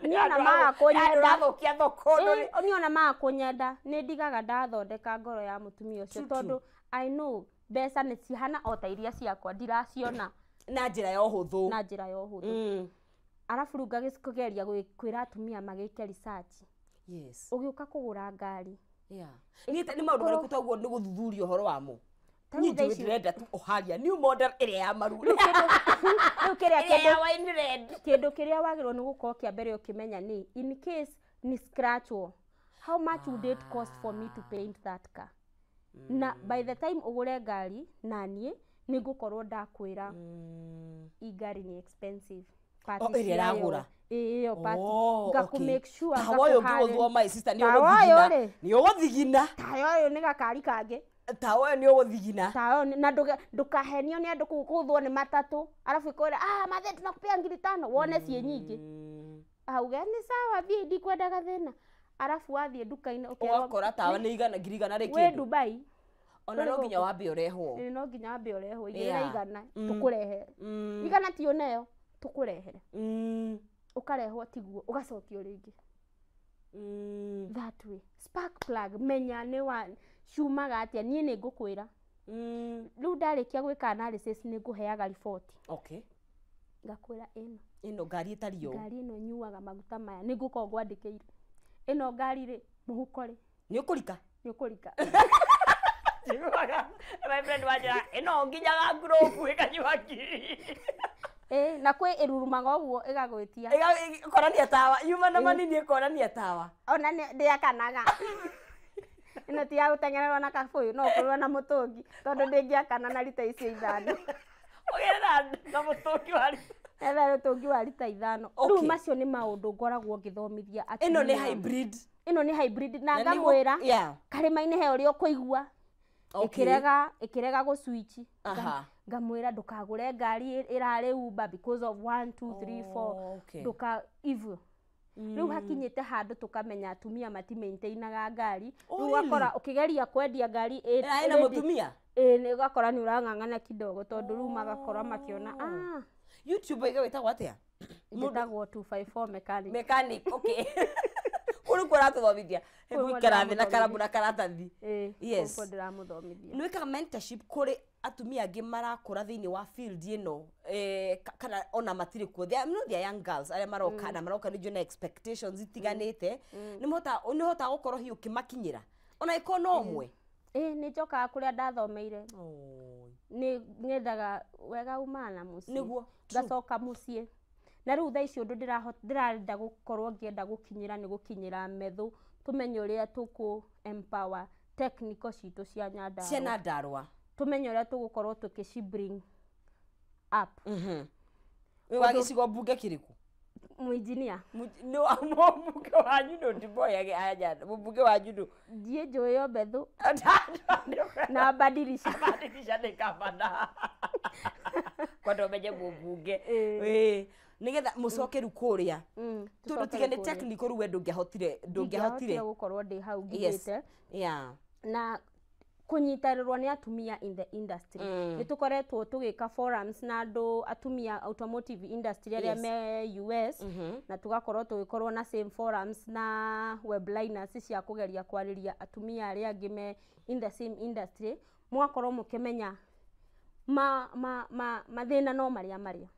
Niona maga kũnyenda thũkia thoko. Niona maga kũnyenda nĩ ndigaga ndathondeka ngoro ya mũtumia ũcio tondu I know mbeca nĩ cihana o ta iria ciakwa ndiraciona na njĩra ya ũhũthũ. Na njĩra ya ũhũthũ. Arabu rĩu ngagĩgeria kwĩra atumia magĩke research. Yes. Ũgĩũka kũgũra ngari. Yeah. Nĩ maũndũ marĩkũ twaguo nĩ gũthuthuria ũhoro wamo. Niĩ njũĩ ndĩrenda tu ũharia new model ĩrĩa ya maru. Rĩu kĩndũ kĩrĩa wagĩrĩirwo nĩ gũkorwo kĩa mbere ũkĩmenya nĩ in case ni scratchwo how much would it cost for me to paint that car. Na by the time ũgũre ngari na niĩ nĩ ngũkorwo ndakwĩra ngari nĩ expensive. Ĩrĩa ĩragũra. Iyo party. Ngaku make sure tawa ũyũ ngĩgũthwo my sister nĩ ũgũthigina. Tawa ũyũ nĩ gakari kangĩ. Tawa ũyũ nĩ ũgũthigina. Tawa na ndũkahenio nĩ andũ kũgũthwo nĩ matatũ. Arabu ikwĩra mathe tunakupea 5,000 wone ciĩ nyingĩ. Auge nĩ sawa thiĩ ndikwendaga thĩna. Arabu wathiĩ nduka-inĩ ũgakora tawa nĩ 100 rĩ kĩndũ. Wĩ Dubai. Ona no nginya wambe ũrehwo. No nginya wambe ũrehwo 100 tũkũrehere. 100 ti oneyo tũkũrehere. Ũkarehwo tiguo ũgacokio rĩngĩ. That way. Spark plug menya nĩ wa ciumaga atĩa niĩ nĩ ngũkwĩra. Rĩu ndarĩkia gwĩka analysis nĩ ngũheaga report. Okay. Ngakwĩra ĩno ngari ĩtari ũũ. Ngari ĩno nyuaga maguta maya nĩ ngũkorwo ngwandĩkĩire. Ĩno ngari rĩ mũhuko rĩ. Nĩ ũkũrika. Nĩ ũkũrika. My friend wajira ĩno nginyaga ngurũbu ĩkanyua ngiri. Na kwĩ ĩrurumaga ũguo ĩgagwĩtia. Ĩkorania tawa yuma na manini ĩkorania tawa. Ona ndĩakanaga. Ĩno ti ya gũtengererwo na kabũyũ no ũkorwo na mũtũngi tondũ ndĩngĩakana na lita icio 5. Ũgera na mũtũngi wa lita. Etha mũtũngi wa lita 5. Rĩu macio nĩ maũndũ ngoragwo ngĩthomithia atumia. Ĩno nĩ hybrid. Ĩno nĩ hybrid na ngamwĩra karĩma-inĩ he ũrĩa ũkũigua. ikirega go switch ngamwira ndukagure ngari irare Uber because of 1 2 3 4 nduka hivyo riu hakinyite handu tukamenya atumia mati maintainaga ngari riu wakora ukigeria kwendia ngari ina mutumia ni ugakora ni urang'ang'ana kidogo tondu riu magakora makiona YouTube igawetagwo atia ndagwo 254 mechanic okay uri kora tuthomithia gwikara na karamu na karatathi yes ndiramuthomithia nĩ wĩkaga mentorship kuri atumia angĩ marakũra thĩinĩ wa field ĩno kana ona matirĩ kuo they young girls arĩa maroka na maroka nĩ na expectations itiganĩte nĩ hota gũkorwo hiũ kimakinyĩra ona iko no mwe nĩ njokaga kũrĩa ndathomeire nĩ nyendaga wega umana muciĩ nĩguo ngacoka muciĩ na riu thaa ici undu ndirarenda gukorwo ngienda gukinyira ni gukinyira methu tumenye uria tuku empower technical citu cia Nyandarua tumenye uria tugukorwo tukici bring up wa gicigo mbunge kiriku muinjinia no mbunge wanyu ndo ndiboyage aya mbunge wanyu ndo die njoyo bethu na badilisha ndikabana kwa ndo menye mbunge nigetha mucokeru kuria tundu tigane technical ruwe ndungehotire gukorwo ndi hau ngigite na kunyitarĩrwo ni atumia in the industry ni tukoretwo tugika forums na andu atumia automotive industry aria me US na tugakorwo tugikorwo na same forums na webliners cia kugeria kwariria atumia aria angi me in the same industry mwakorwo mukimenya mathina no maria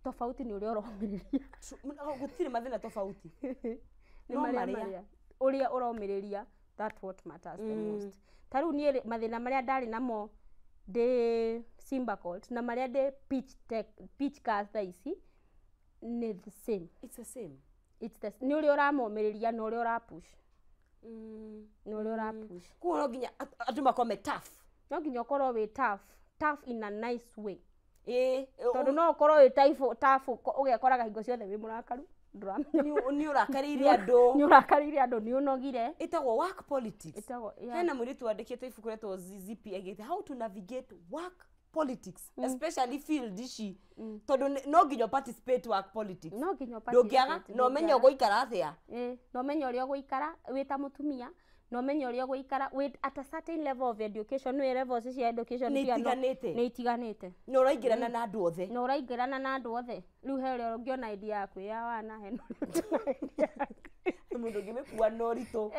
tofauti ni uria uromiriria gutire mathina tofauti no maria uria uromiriria that's what matters the most taru ni mathina maria ndari namo de Simba Colt na maria de pitch cars ici ni the same it's the ni uria uramomiriria no uria urapush no uria urapush kuo nginya andu makome tough no nginya ukorwo wi tough in a nice way tondu no ukorwo wi tough ugekoraga hingo ciothe wi murakaru ni urakariire andu ni unogire itagwo work politics hena mwiritu wandikite ibuku retwo ZP agite how to navigate work politics especially field ici tondu no nginya participate work politics no nginya ndungiaga no menyo guikara atia no menyo uria guikara wita mutumia no menyo uria guikara at a certain level of education no levels cia education ni itiganite no uraingirana na andu othe riu he uria ungiona idea yaku ya wana he mundu ngimekuwa no rito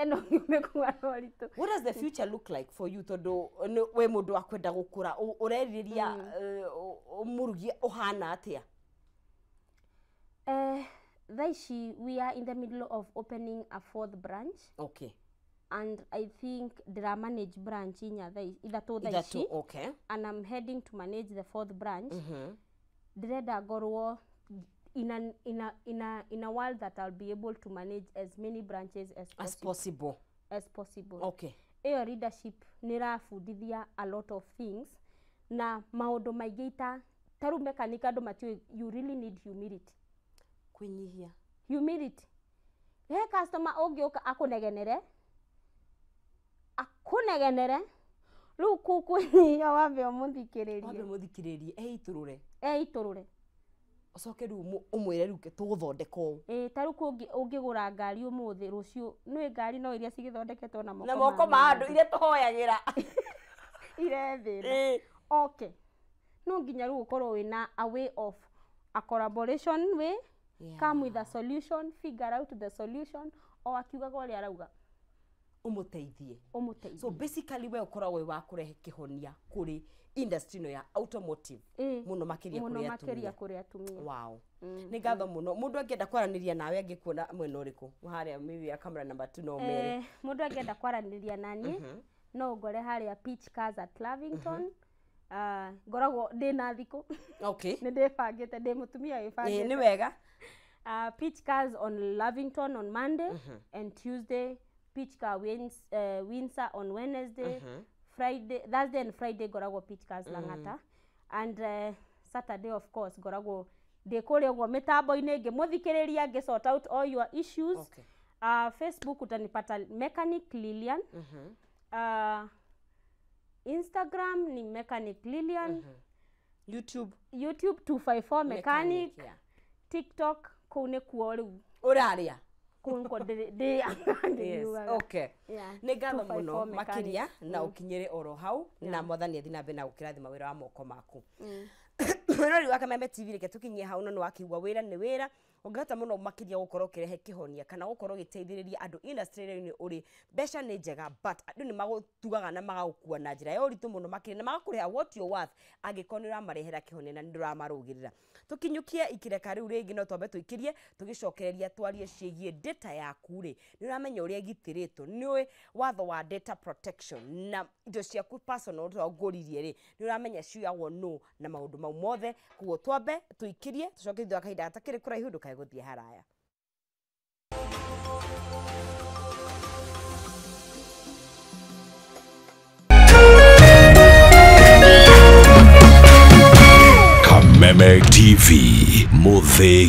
what does the future look like for you tondu we mundu akwenda gukura ureriria murugi uhana atia thaici we are in the middle of opening a 4th branch and I think dira manage branch inya ithatu thaici and I'm heading to manage the 4th branch direda ngorwo in a world that I'll be able to manage as many branches as possible iyo leadership nirafundithia a lot of things na maundu maingi taru mechanic andu mati you really need humility kunyihia humility he customer ungioka akunegenere riu kukunyihia wambe umuthikiririe eiturure ucoke riu umwire riu tuguthondeka uu taru ungigura ngari umuthi rucio nwi ngari no iria cigithondeketwo na moko ma andu iria tuhoyagira irethira no nginya riu ukorwo wina a way of a collaboration way come with a solution figure out the solution o akiuga gwa ri arauga umuteithie so basically we ukoragwo wa kurehe kihonia kuri industry no ya automotive muno makiria kuri atumia wow ni ngatho muno mundu angenda kwaraniria nawe angikuona mwena uriku haria maybe camera number 2 no mere mundu angenda kwaraniria nani no ngore haria pitch cars at Lavington ngoragwo ndina thiku ni ndibangite ndi mutumia wibangite ni wega pitch cars on Lavington on Monday and Tuesday pitch car Windsor on Wednesday Friday Thursday and Friday ngoragwo pitch cars Lang'ata and Saturday of course ngoragwo ndikuria gwo mitambo-ini ingi muthikiriria ngi sort out all your issues Facebook utanipata mechanic Lilian Instagram ni Mechanic Lilian. YouTube 254 Mechanic. Yeah. TikTok kune kuolu. Uraria. Kunko de Yes. Okay. Yeah. Nĩ ngatho mũno makĩria na ũkinyĩre oro hau na mwathani athi na mbere na gũkĩrathima wĩra wa moko maku. Rĩu wa Kameme TV reke tũkinyie hau no wakiugwa wĩra nĩ wĩra ũngĩhota mũno makĩria gũkorwo ũkĩrehe kĩhonia kana gũkorwo gĩteithĩrĩria andũ industry-inĩ ũrĩ mbeca nĩ njega but andũ nĩ magũtugaga na magagũkua na njĩra ya ũritũ mũno makĩria na magakũrĩha what you worth angĩkorwo nĩ ũramarehera kĩhonia na nĩ ũramarũgĩrĩra. Tũkinyũkie ikireka rĩu rĩngĩ no twambe tũikĩrie tũgĩcokereria twarie ciĩgiĩ data yaku rĩ nĩ ũramenya ũrĩa gitĩrĩtwo nĩ watho wa data protection na indo ciaku personal ũtongoririe rĩ nĩ ũramenya ciuyagwo no na maũndũ mau mothe koguo twambe tũikĩrie tũcoke thutha kahinda gatakĩrĩ kũraihu ndũkae gũthiĩ haraya. Kameme TV Muthegi.